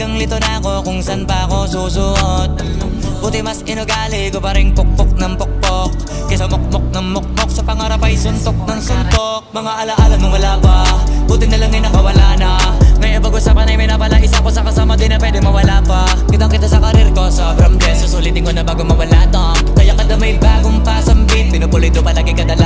Talagang lito na ako kung saan pa ako susuot. Buti mas inugali ko pa rin pukpok ng pukpok kesa mukmok ng mukmok, sa pangarap ay suntok ng suntok. Mga alaala nung wala pa, buti na lang ay nakawala na. Ngayon pag-usapan ay may napala isa ko sa kasama din na pwede mawala pa. Kitang kita sa karir ko, sobrang bless. Susulitin ko na bago mawala to. Kaya kada may bagong pasang beat, pinupulito palagi kada